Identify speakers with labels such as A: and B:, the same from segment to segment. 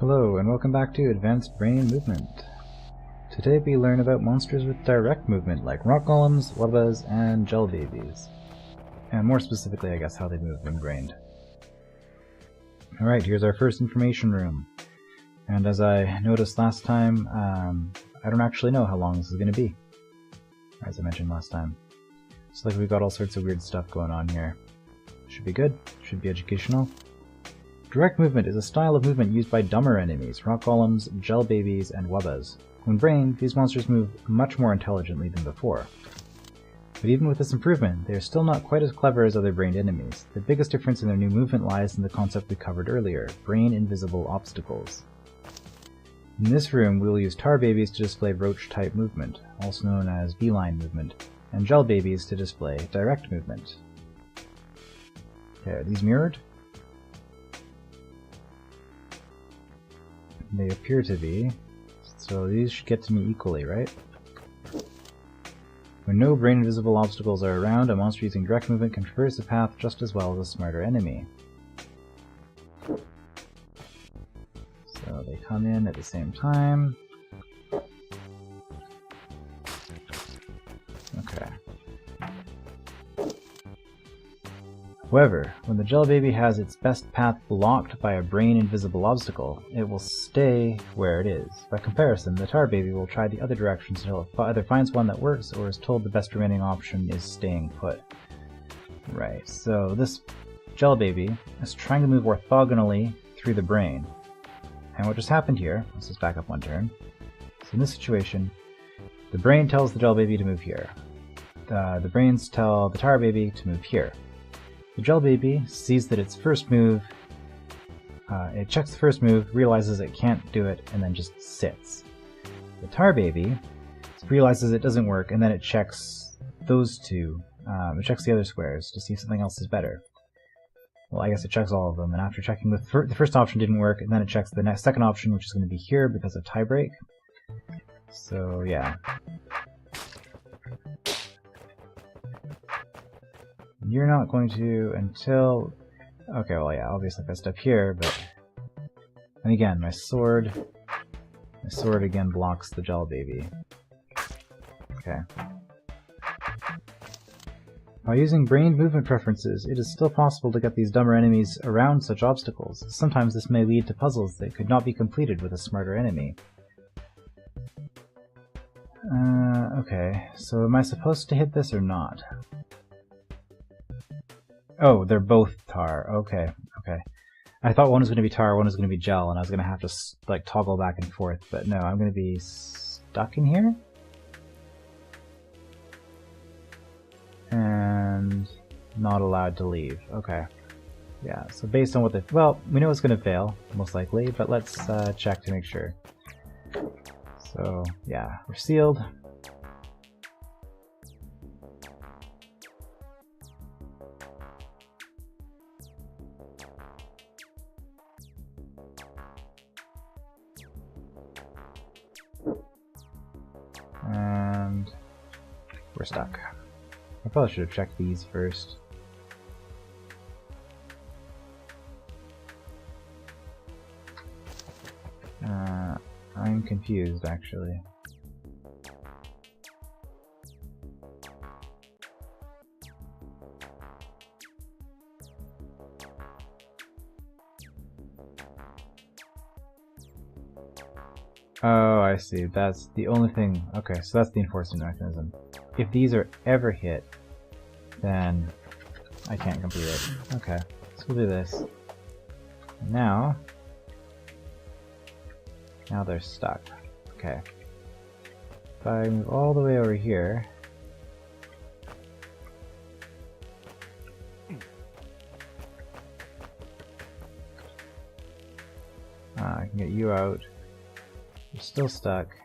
A: Hello and welcome back to Advanced Brain Movement. Today we learn about monsters with direct movement like rock golems, wubbas, and gel babies. And more specifically, I guess, how they move when brained. Alright, here's our first information room. And as I noticed last time, I don't actually know how long this is going to be. As I mentioned last time. So like we've got all sorts of weird stuff going on here. Should be good, should be educational. Direct movement is a style of movement used by dumber enemies, rock golems, gel babies, and wubbas. When brained, these monsters move much more intelligently than before. But even with this improvement, they are still not quite as clever as other brained enemies. The biggest difference in their new movement lies in the concept we covered earlier, brain-invisible obstacles. In this room, we will use tar babies to display roach-type movement, also known as beeline movement, and gel babies to display direct movement. Okay, are these mirrored? They appear to be, so these should get to me equally, right? When no brain-invisible obstacles are around, a monster using direct movement can traverse the path just as well as a smarter enemy. So they come in at the same time. Okay. However, when the gel baby has its best path blocked by a brain-invisible obstacle, it will stay where it is. By comparison, the tar baby will try the other directions until it either finds one that works or is told the best remaining option is staying put. Right, so this gel baby is trying to move orthogonally through the brain. And what just happened here, let's just back up one turn. So in this situation, the brain tells the gel baby to move here. The brains tell the tar baby to move here. The gel baby sees that its first move, it checks the first move, realizes it can't do it, and then just sits. The tar baby realizes it doesn't work, and then it checks those two, it checks the other squares to see if something else is better. Well, I guess it checks all of them, and after checking the first option didn't work, and then it checks the second option, which is going to be here because of tie break. So, yeah. You're not going to until... Okay, well yeah, obviously if I step here, but... And again, my sword again blocks the gel baby. Okay. By using brain movement preferences, it is still possible to get these dumber enemies around such obstacles. Sometimes this may lead to puzzles that could not be completed with a smarter enemy. Okay, so am I supposed to hit this or not? Oh, they're both tar. Okay, okay. I thought one was going to be tar, one was going to be gel, and I was going to have to like toggle back and forth, but no, I'm going to be stuck in here? And not allowed to leave. Okay. Yeah, so based on what the... Well, we know it's going to fail, most likely, but let's check to make sure. So, yeah, we're sealed. And we're stuck. I probably should have checked these first. I'm confused, actually. Oh, I see. That's the only thing. Okay, so that's the enforcement mechanism. If these are ever hit, then I can't complete it. Okay, so we'll do this. And now they're stuck. Okay. If I move all the way over here, I can get you out. You're still stuck.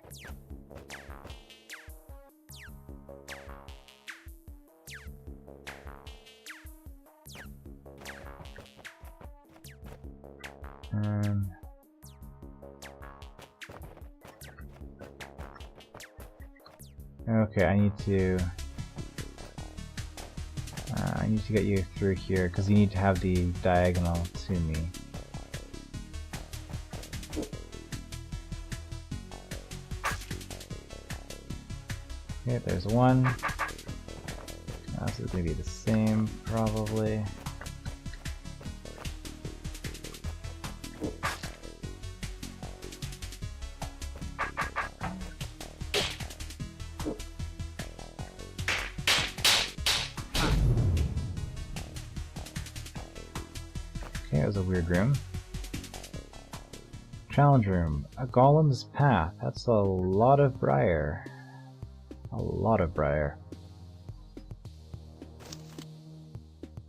A: Okay, I need to get you through here because you need to have the diagonal to me. Okay, there's one. So it's going to be the same, probably. Okay, it was a weird room. Challenge room. A golem's path. That's a lot of briar. A lot of briar.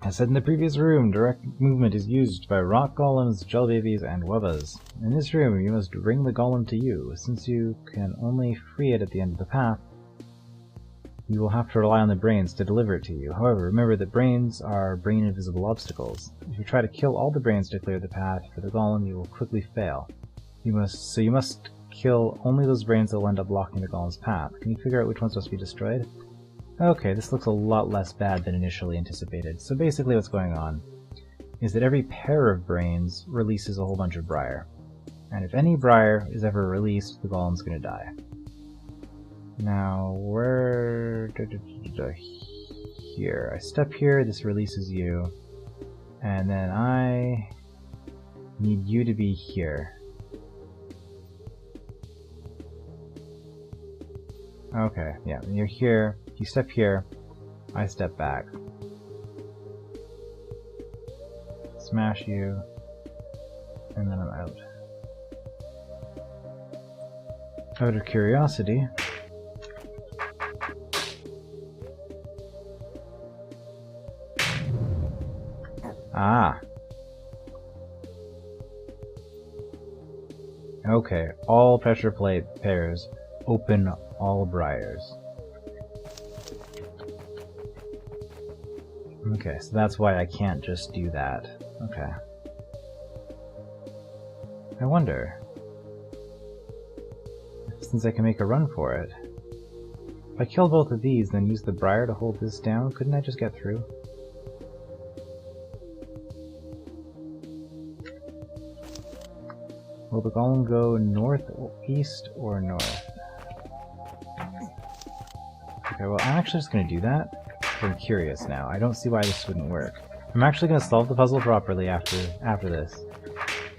A: As said in the previous room, direct movement is used by rock golems, gel babies, and wubbas. In this room, you must bring the golem to you. Since you can only free it at the end of the path, you will have to rely on the brains to deliver it to you. However, remember that brains are brain-invisible obstacles. If you try to kill all the brains to clear the path for the golem, you will quickly fail. You must kill only those brains that will end up blocking the golem's path. Can you figure out which ones must be destroyed? Okay, this looks a lot less bad than initially anticipated. So basically what's going on is that every pair of brains releases a whole bunch of briar. And if any briar is ever released, the golem's going to die. Now, where... Here. I step here, this releases you. And then I need you to be here. Okay, yeah, when you're here, you step here, I step back. Smash you, and then I'm out. Out of curiosity, okay, all pressure plate pairs open all briars. Okay, so that's why I can't just do that. Okay. I wonder, since I can make a run for it, if I kill both of these, then use the briar to hold this down, couldn't I just get through? Will the golem go north, or east, or north? Okay, well, I'm actually just going to do that. I'm curious now. I don't see why this wouldn't work. I'm actually going to solve the puzzle properly after this.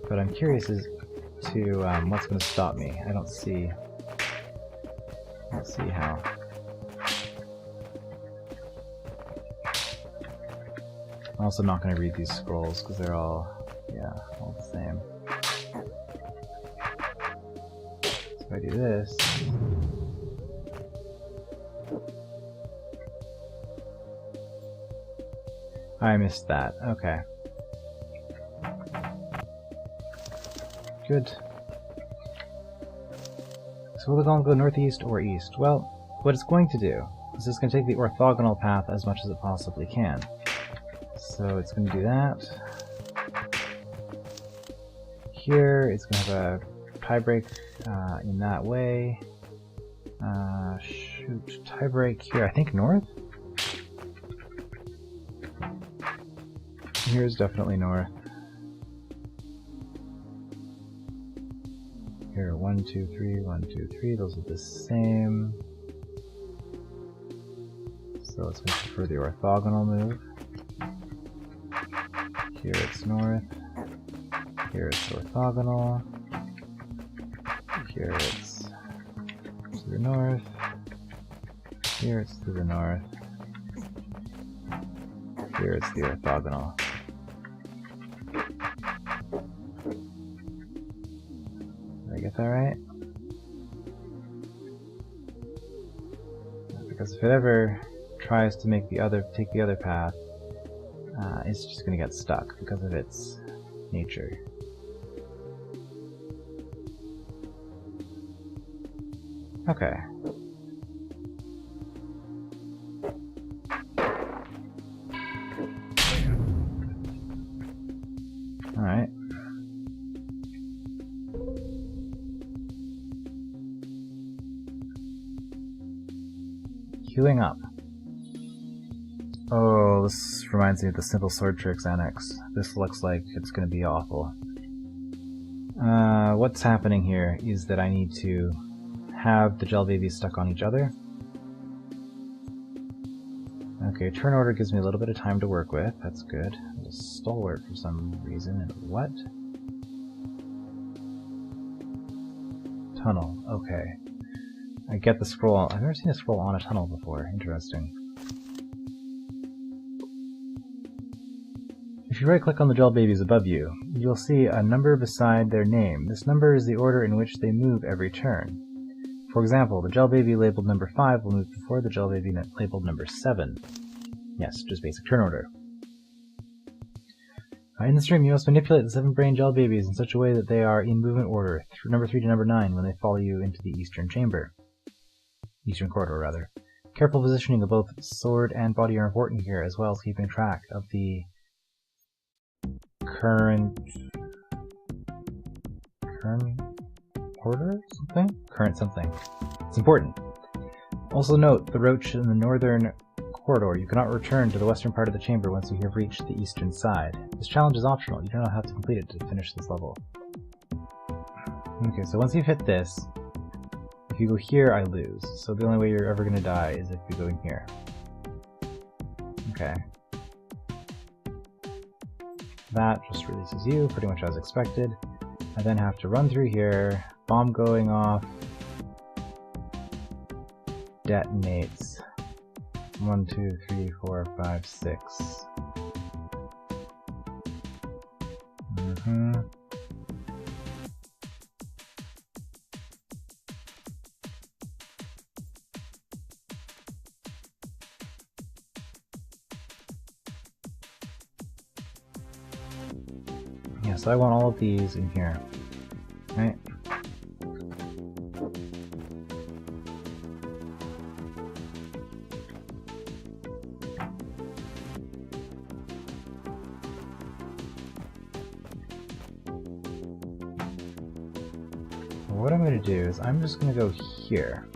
A: But I'm curious as to what's going to stop me. I don't see... Let's see how. I'm also not going to read these scrolls because they're all, yeah, all the same. So if I do this... I missed that. Okay. Good. So will the golem go northeast or east? Well, what it's going to do is it's going to take the orthogonal path as much as it possibly can. So it's going to do that. Here, it's going to have a tie break in that way. Shoot, tie break here. I think north? Here's definitely north. Here, 1, 2, 3, 1, 2, 3. Those are the same. So let's make it for the orthogonal move. Here it's north. Here it's orthogonal. Here it's to the north. Here it's to the north. Here it's the orthogonal. Did I get that right? Because if it ever tries to make take the other path, it's just going to get stuck because of its nature. Okay. Alright. Queuing up. Oh, this reminds me of the Simple Sword Tricks Annex. This looks like it's going to be awful. What's happening here is that I need to have the gel babies stuck on each other, Okay, turn order gives me a little bit of time to work with. That's good. A stalwart for some reason. And what? Tunnel. Okay. I get the scroll. I've never seen a scroll on a tunnel before. Interesting. If you right-click on the gel babies above you, you'll see a number beside their name. This number is the order in which they move every turn. For example, the gel baby labeled number 5 will move before the gel baby labeled number 7. Yes, just basic turn order. In this room, you must manipulate the 7 brain gel babies in such a way that they are in movement order, number 3 to number 9, when they follow you into the eastern chamber. Eastern corridor, rather. Careful positioning of both sword and body are important here, as well as keeping track of the current order? Something? Current something. It's important. Also note the roach in the northern corridor. You cannot return to the western part of the chamber once you have reached the eastern side. This challenge is optional. You do not have to complete it to finish this level. Okay, so once you've hit this, if you go here, I lose. So the only way you're ever going to die is if you go in here. Okay. That just releases you, pretty much as expected. I then have to run through here, bomb going off, detonates. 1, 2, 3, 4, 5, 6. Yeah, so I want all of these in here, right? What I'm going to do is I'm just going to go here.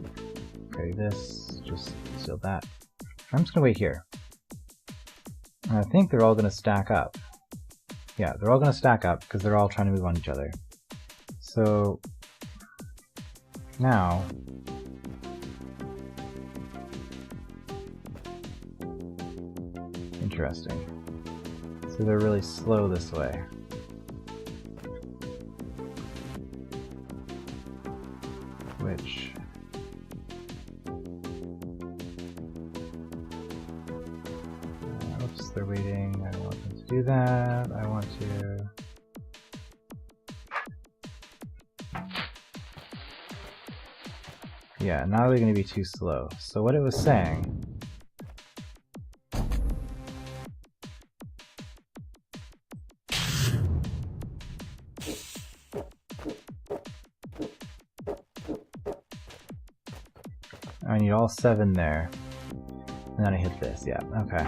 A: Okay, this, just seal that. I'm just going to wait here. And I think they're all going to stack up. Yeah, they're all going to stack up because they're all trying to move on each other. So now interesting. So they're really slow this way. Which oops, they're waiting. I don't want them to do that. I want to yeah, now they're going to be too slow. So what it was saying I need all 7 there, and then I hit this, yeah, okay.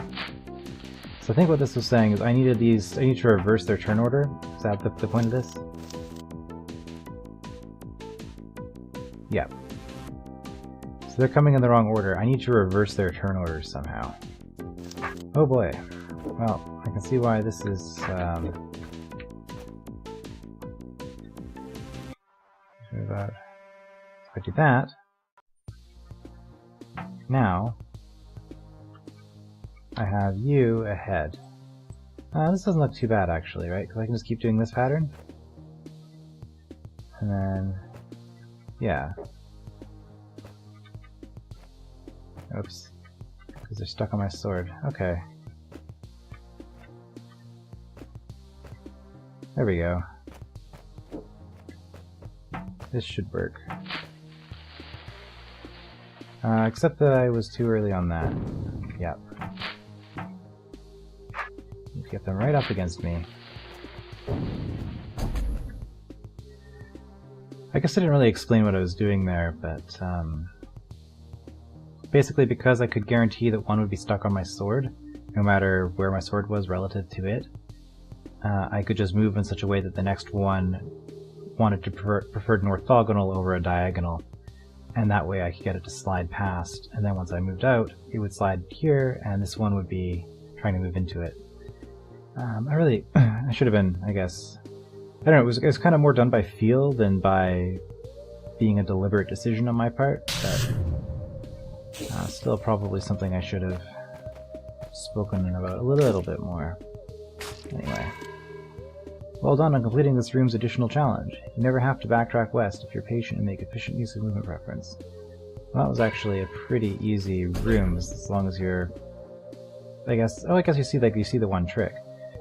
A: So I think what this was saying is I need to reverse their turn order. Is that the point of this? Yeah. So they're coming in the wrong order. I need to reverse their turn orders somehow. Oh boy. Well, I can see why this is, if I do that, now I have you ahead. This doesn't look too bad actually, right? Because I can just keep doing this pattern. And then, yeah. Oops. Because they're stuck on my sword. Okay. There we go. This should work. Except that I was too early on that. Yep. Get them right up against me. I guess I didn't really explain what I was doing there, but basically because I could guarantee that one would be stuck on my sword, no matter where my sword was relative to it, I could just move in such a way that the next one wanted to prefer an orthogonal over a diagonal, and that way I could get it to slide past, and then once I moved out, it would slide here, and this one would be trying to move into it. I should have been, I guess, I don't know, it was kind of more done by feel than by being a deliberate decision on my part, but still probably something I should have spoken about a little bit more. Anyway. Well done on completing this room's additional challenge. You never have to backtrack west if you're patient and make efficient use of movement preference. Well, that was actually a pretty easy room as long as you're... I guess you see the one trick.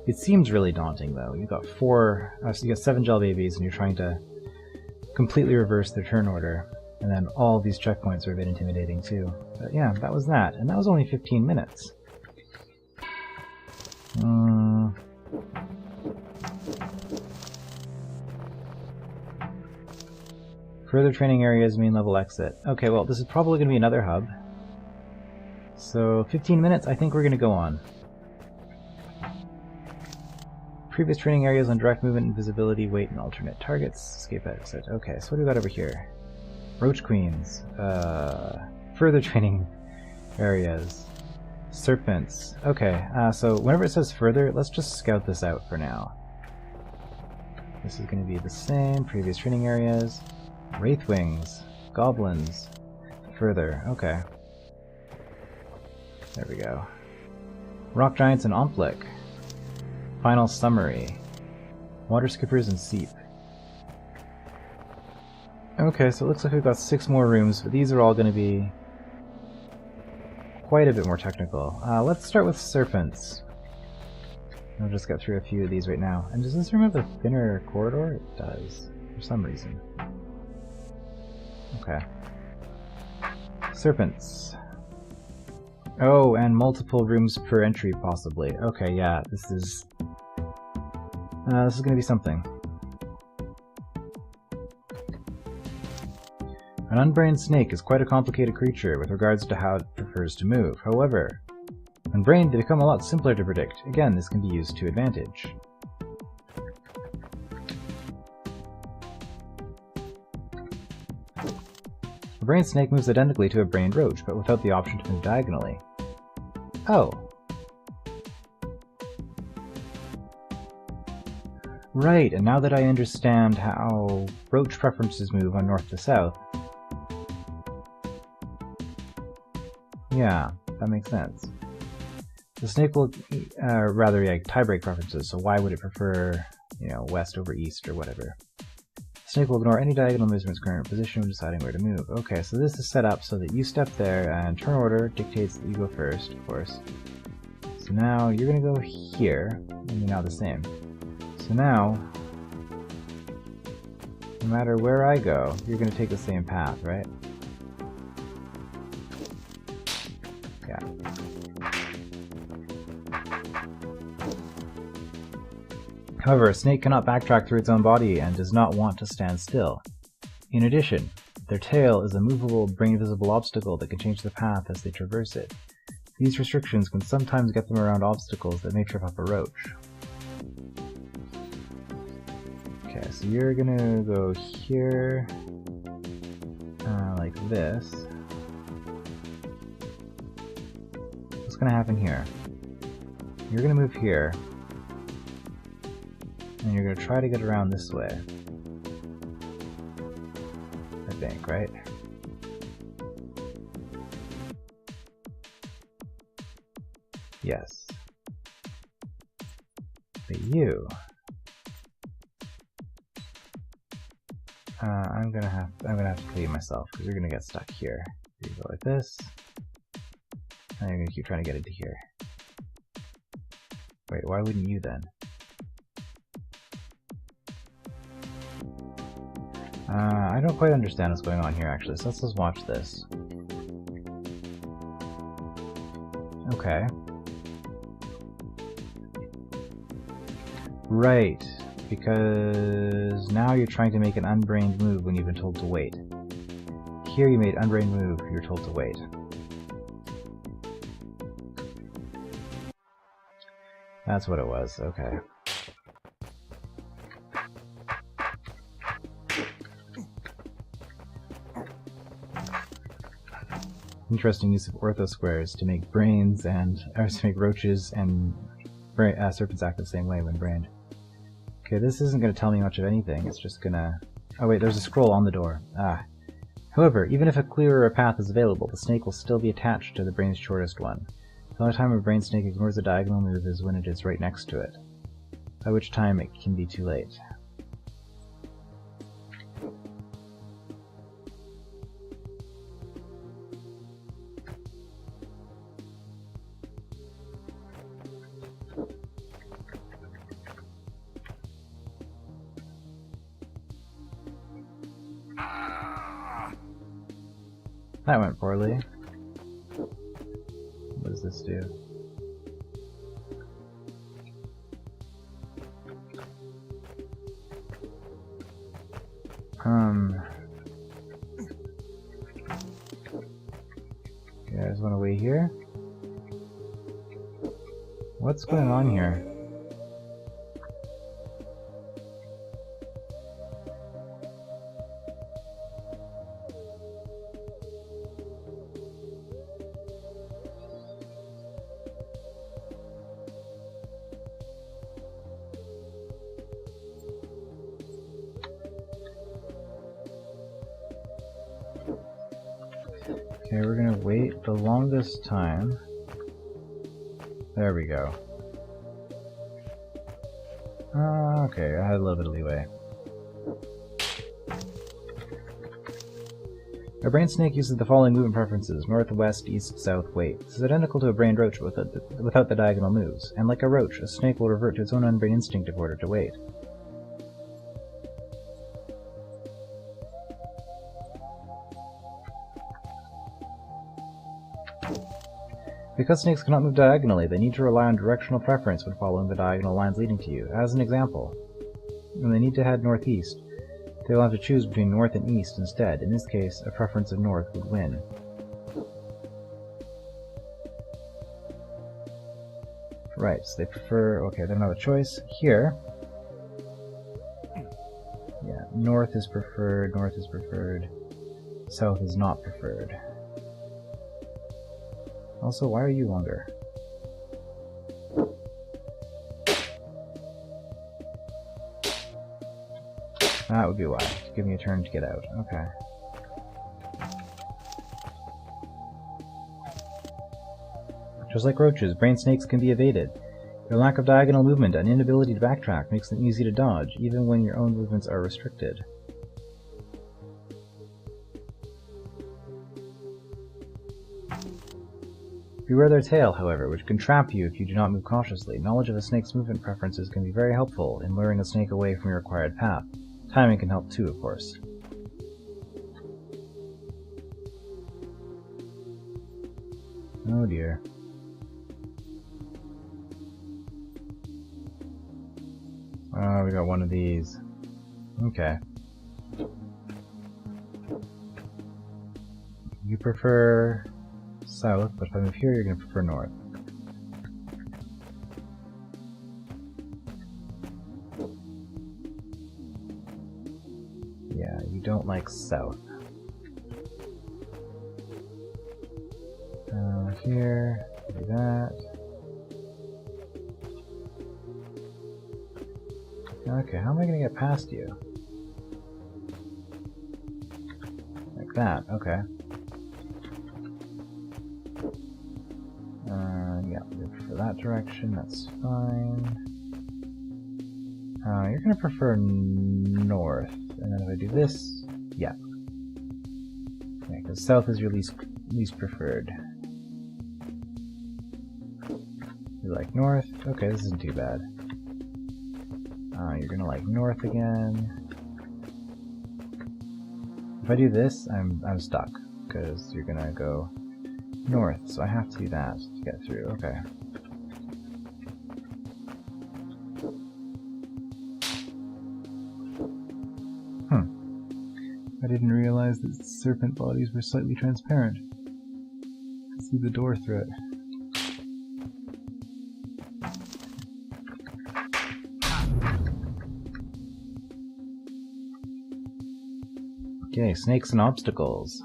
A: It seems really daunting though. You got 7 gel babies and you're trying to completely reverse their turn order. And then all these checkpoints are a bit intimidating too. But yeah, that was that. And that was only 15 minutes. Further training areas, main level exit. Okay, well, this is probably going to be another hub. So, 15 minutes, I think we're going to go on. Previous training areas on direct movement, invisibility, weight, and alternate targets. Escape exit. Okay, so what do we got over here? Roach Queens. Further training areas. Serpents. Okay, so whenever it says further, let's just scout this out for now. This is going to be the same. Previous training areas. Wraithwings, goblins, further, okay. There we go. Rock giants and Omplic. Final summary. Water skippers and seep. Okay, so it looks like we've got 6 more rooms, but these are all going to be quite a bit more technical. Let's start with serpents. I'll just get through a few of these right now. And does this room have a thinner corridor? It does, for some reason. Okay. Serpents. Oh, and multiple rooms per entry, possibly. Okay, yeah, this is gonna be something. An unbrained snake is quite a complicated creature with regards to how it prefers to move. However, when brained, they become a lot simpler to predict. Again, this can be used to advantage. A brained snake moves identically to a brained roach, but without the option to move diagonally. Oh. Right, and now that I understand how roach preferences move on north to south, yeah, that makes sense. The snake will, rather, yeah, tie-break preferences, so why would it prefer, you know, west over east or whatever? The snake will ignore any diagonal moves from its current position when deciding where to move. Okay, so this is set up so that you step there, and turn order dictates that you go first, of course. So now you're going to go here, and you're now the same. So now, no matter where I go, you're going to take the same path, right? Yeah. However, a snake cannot backtrack through its own body and does not want to stand still. In addition, their tail is a movable, brain-visible obstacle that can change the path as they traverse it. These restrictions can sometimes get them around obstacles that may trip up a roach. Okay, so you're gonna go here, like this. What's gonna happen here? You're gonna move here. And you're going to try to get around this way. I think, right? Yes. But you... I'm gonna have to kill you myself, because you're gonna get stuck here. You go like this, and you're gonna keep trying to get into here. Wait, why wouldn't you then? I don't quite understand what's going on here, actually, so let's just watch this. Okay. Right, because now you're trying to make an unbrained move when you've been told to wait. Here you made unbrained move, you're told to wait. That's what it was, okay. Interesting use of ortho squares to make brains and to make roaches and serpents act the same way when brained. Okay, this isn't going to tell me much of anything. It's just gonna. Oh wait, there's a scroll on the door. Ah. However, even if a clearer path is available, the snake will still be attached to the brain's shortest one. The only time a brain snake ignores a diagonal move is when it is right next to it, by which time it can be too late. That went poorly. What does this do? Okay, there's one away here. What's going on here? Okay, we're gonna wait the longest time. There we go. Okay, I had a little bit of leeway. A brain snake uses the following movement preferences: north, west, east, south, wait. This is identical to a brain roach without the diagonal moves, and like a roach, a snake will revert to its own unbrain instinct in order to wait. Because snakes cannot move diagonally, they need to rely on directional preference when following the diagonal lines leading to you. As an example, when they need to head northeast, they will have to choose between north and east instead. In this case, a preference of north would win. Right, so they prefer... okay, they don't have a choice. Here, yeah, north is preferred, south is not preferred. Also, why are you longer? That would be why. Give me a turn to get out. Okay. Just like roaches, brain snakes can be evaded. Their lack of diagonal movement and inability to backtrack makes them easy to dodge, even when your own movements are restricted. Beware their tail, however, which can trap you if you do not move cautiously. Knowledge of a snake's movement preferences can be very helpful in luring a snake away from your required path. Timing can help too, of course. Oh dear. Oh, we got one of these. Okay. You prefer south, but if I move here, you're going to prefer north. Yeah, you don't like south. Here, do that. Okay, how am I going to get past you? Like that, okay. Yeah, for that direction, that's fine. You're going to prefer north, and then if I do this, yeah. Yeah, because south is your least preferred. You like north? Okay, this isn't too bad. You're going to like north again. If I do this, I'm stuck, because you're going to go north, so I have to do that to get through. Okay. I didn't realize that serpent bodies were slightly transparent. I can see the door through it. Okay, snakes and obstacles.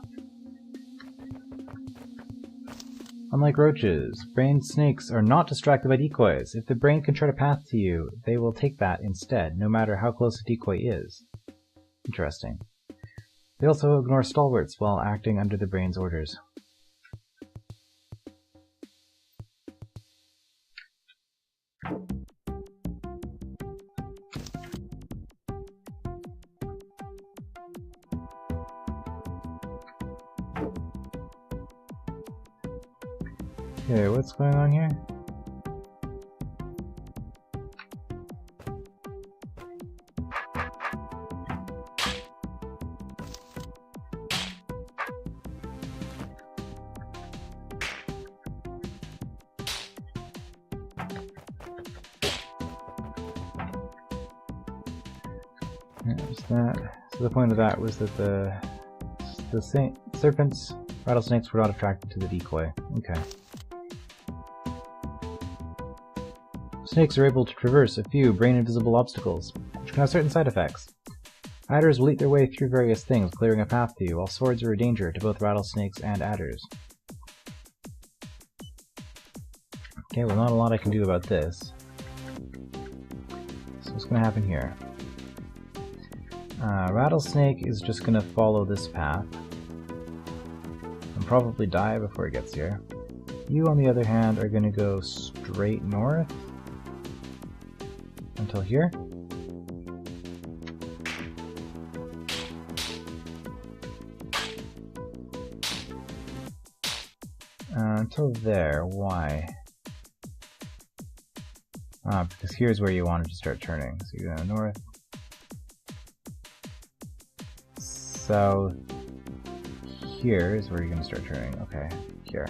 A: Unlike roaches, brain snakes are not distracted by decoys. If the brain can chart a path to you, they will take that instead, no matter how close a decoy is. Interesting. They also ignore stalwarts while acting under the brain's orders. Okay, what's going on here? So the point of that was that the serpents, rattlesnakes were not attracted to the decoy. Okay. Snakes are able to traverse a few brain-invisible obstacles, which can have certain side effects. Adders will eat their way through various things, clearing a path to you, while swords are a danger to both rattlesnakes and adders. Okay, well, not a lot I can do about this. So what's going to happen here? Rattlesnake is just going to follow this path and probably die before it gets here. You, on the other hand, are going to go straight north until here. Until there. Why? Because here's where you wanted to start turning. So you're going north. So here is where you're going to start turning. Okay, here.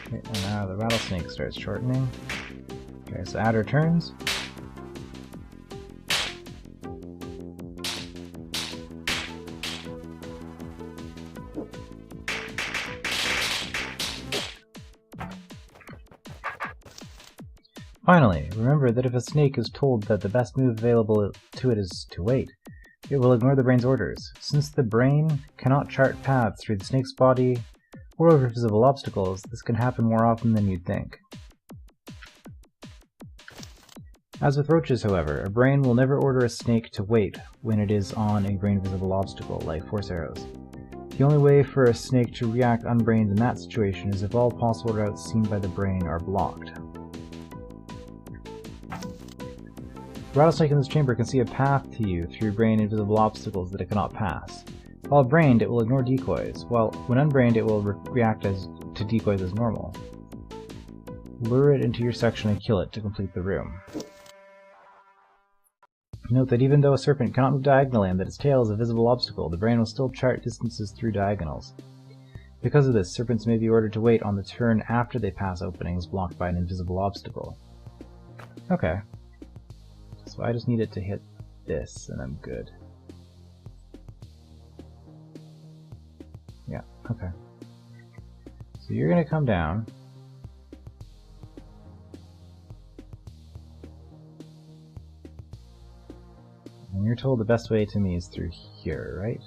A: Okay, and now the rattlesnake starts shortening. Okay, so adder turns. Finally, remember that if a snake is told that the best move available to it is to wait, it will ignore the brain's orders. Since the brain cannot chart paths through the snake's body or over visible obstacles, this can happen more often than you'd think. As with roaches, however, a brain will never order a snake to wait when it is on a brain-visible obstacle, like force arrows. The only way for a snake to react unbrained in that situation is if all possible routes seen by the brain are blocked. The rattlesnake in this chamber can see a path to you through brain-invisible obstacles that it cannot pass. While brained, it will ignore decoys, while when unbrained, it will react to decoys as normal. Lure it into your section and kill it to complete the room. Note that even though a serpent cannot move diagonally and that its tail is a visible obstacle, the brain will still chart distances through diagonals. Because of this, serpents may be ordered to wait on the turn after they pass openings blocked by an invisible obstacle. Okay. So I just need it to hit this, and I'm good. Yeah, okay. So you're going to come down. And you're told the best way to me is through here, right?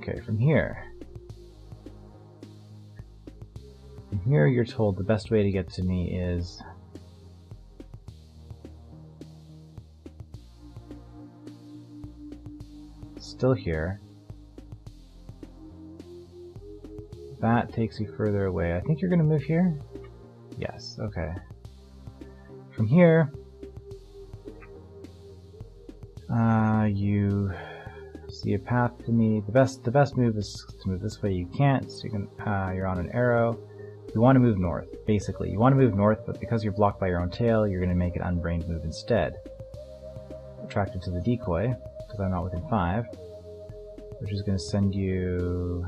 A: Okay, from here. From here you're told the best way to get to me is still here. That takes you further away. I think you're going to move here? Yes, okay. From here, you see a path to me. The best move is to move this way. You can't, so you're on an arrow. You want to move north, basically. You want to move north, but because you're blocked by your own tail, you're going to make an unbrained move instead. Attracted to the decoy, because I'm not within 5. Which is going to send you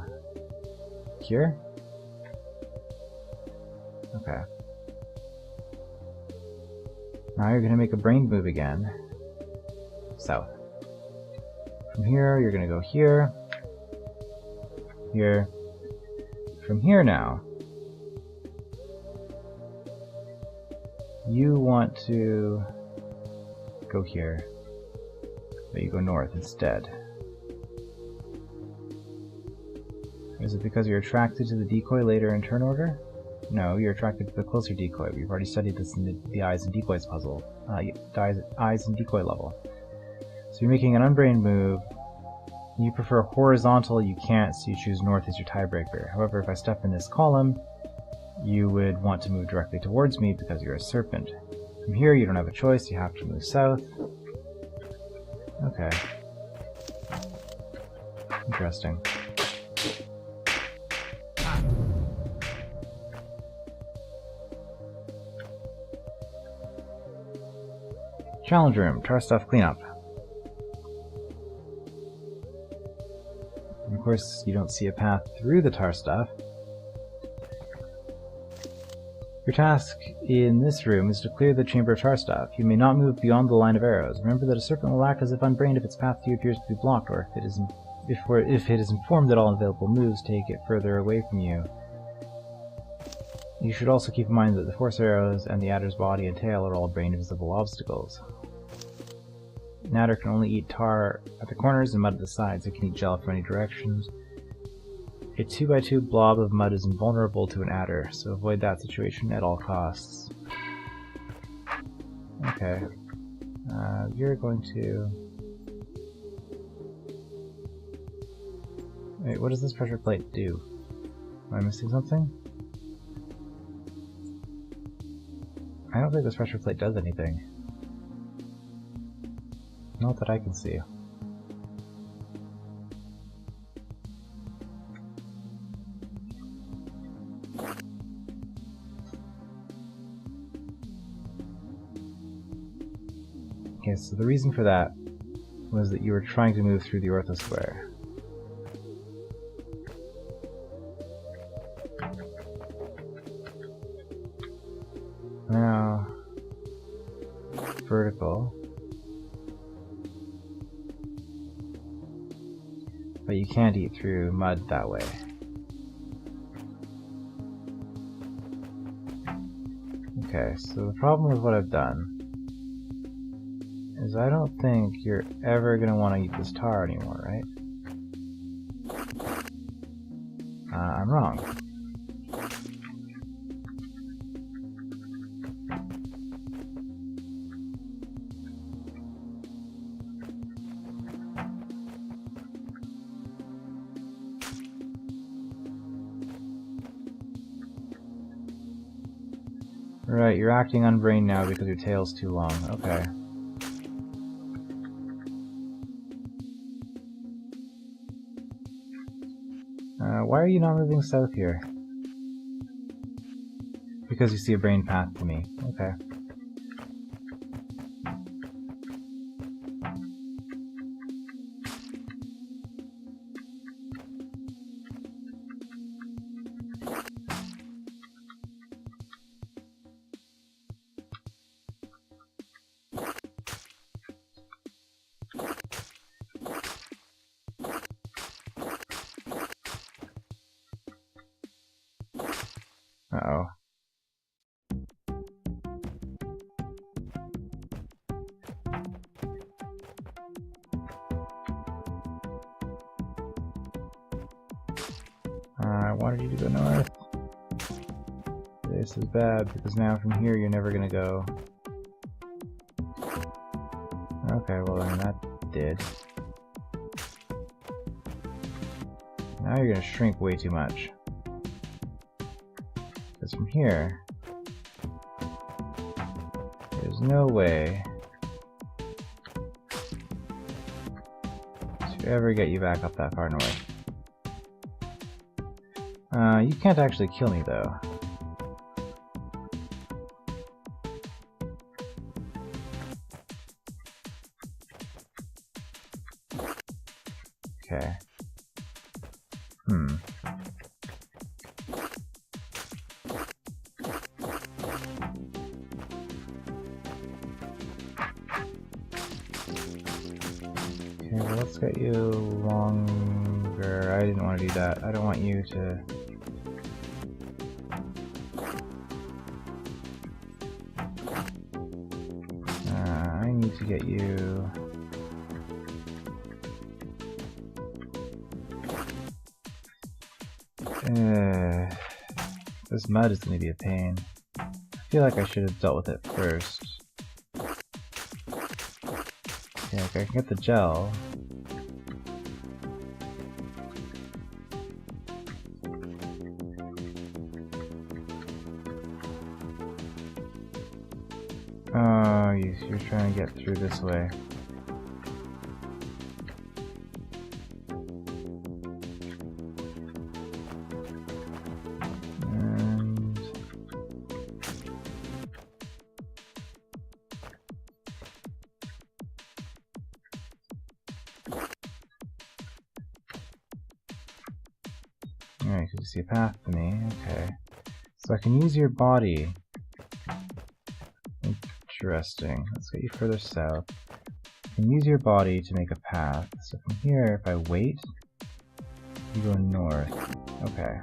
A: here. Okay. Now you're going to make a brained move again. South. From here, you're going to go here. Here. From here now, you want to go here, but you go north instead. Is it because you're attracted to the decoy later in turn order? No, you're attracted to the closer decoy. We've already studied this in the eyes and decoys puzzle. Eyes and decoy level. So you're making an unbrained move. You prefer horizontal, you can't, so you choose north as your tiebreaker. However, if I step in this column, you would want to move directly towards me because you're a serpent. From here, you don't have a choice, you have to move south. Okay. Interesting. Challenge room, tar stuff cleanup. And of course, you don't see a path through the tar stuff. Your task in this room is to clear the chamber of tar stuff. You may not move beyond the line of arrows. Remember that a serpent will act as if unbrained if its path to you appears to be blocked, or if it is informed that all available moves take it further away from you. You should also keep in mind that the force arrows and the adder's body and tail are all brain-invisible obstacles. An adder can only eat tar at the corners and mud at the sides. It can eat gel from any directions. A 2x2 blob of mud is invulnerable to an adder, so avoid that situation at all costs. Okay. You're going to... Wait, what does this pressure plate do? Am I missing something? I don't think this pressure plate does anything. Not that I can see. Okay, so the reason for that was that you were trying to move through the orthosquare. Now, vertical. But you can't eat through mud that way. Okay, so the problem with what I've done is I don't think you're ever going to want to eat this tar anymore, right? I'm wrong. Right, you're acting unbrained now because your tail's too long. Okay. Why are you not moving south here? Because you see a brain path to me. Okay. Uh-oh. I wanted you to go north. This is bad, because now from here you're never gonna go. Okay, well then that did. Now you're gonna shrink way too much. Because from here, there's no way to ever get you back up that far north. You can't actually kill me though. Okay. Okay, well let's get you longer. I didn't want to do that. I don't want you to... I need to get you... This mud is going to be a pain. I feel like I should have dealt with it first. Yeah, okay, I can get the gel. Oh, you're trying to get through this way. Alright, because you see a path to me. Okay. So I can use your body. Interesting. Let's get you further south. I can use your body to make a path. So from here, if I wait, you go north. Okay.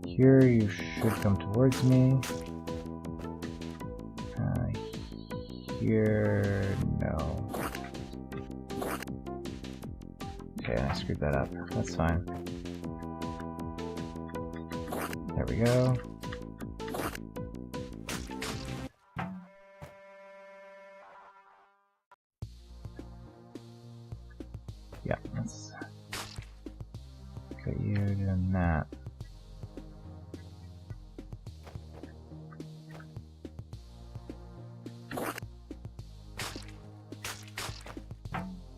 A: Here you should come towards me. Here, no. Okay, I screwed that up. That's fine. There we go. Yeah, let's get you doing that.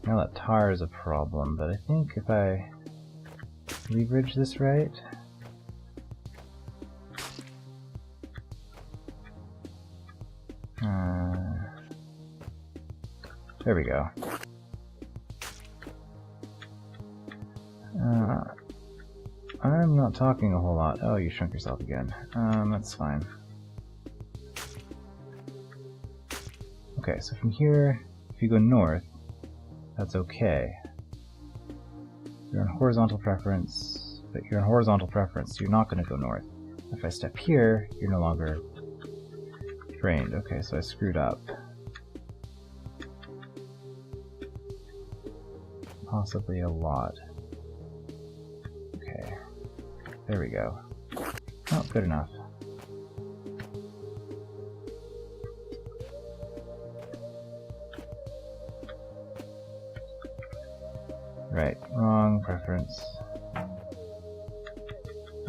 A: Now that tar is a problem, but I think if I leverage this right, there we go. I'm not talking a whole lot. Oh, you shrunk yourself again. That's fine. Okay, so from here, if you go north, that's okay. You're on horizontal preference, but you're on horizontal preference, so you're not going to go north. If I step here, you're no longer drained. Okay, so I screwed up. Possibly a lot. Okay, there we go. Oh, good enough. Right, wrong preference.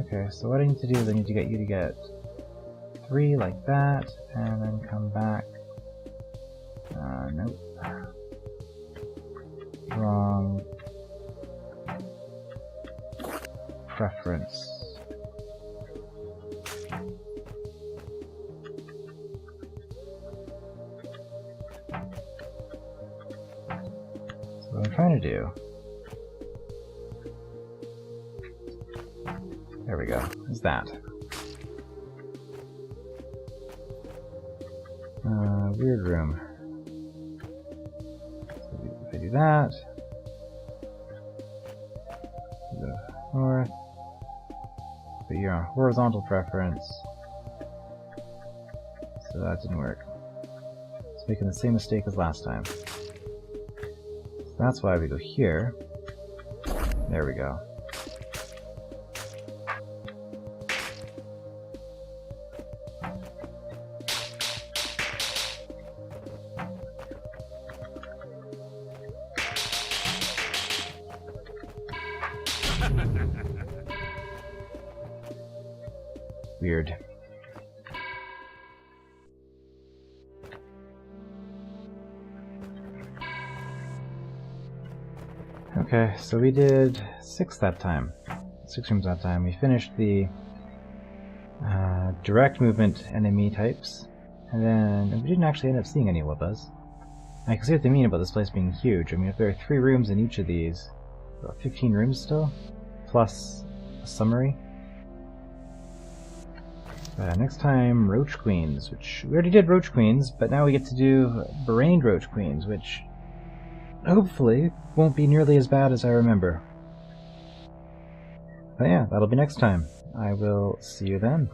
A: Okay, so what I need to do is I need to get you to get 3 like that, and then come back. Nope. Wrong preference. So what I'm trying to do, there we go, is that. Weird room. So if I do that, go north, but you're on horizontal preference, so that didn't work. It's making the same mistake as last time. So that's why we go here. There we go. Weird. Okay, so we did 6 that time. 6 rooms that time. We finished the direct movement enemy types, and then we didn't actually end up seeing any Wubas. I can see what they mean about this place being huge. I mean, if there are 3 rooms in each of these, about 15 rooms still, plus a summary. Next time, Roach Queens, which we already did Roach Queens, but now we get to do Brained Roach Queens, which hopefully won't be nearly as bad as I remember. But yeah, that'll be next time. I will see you then.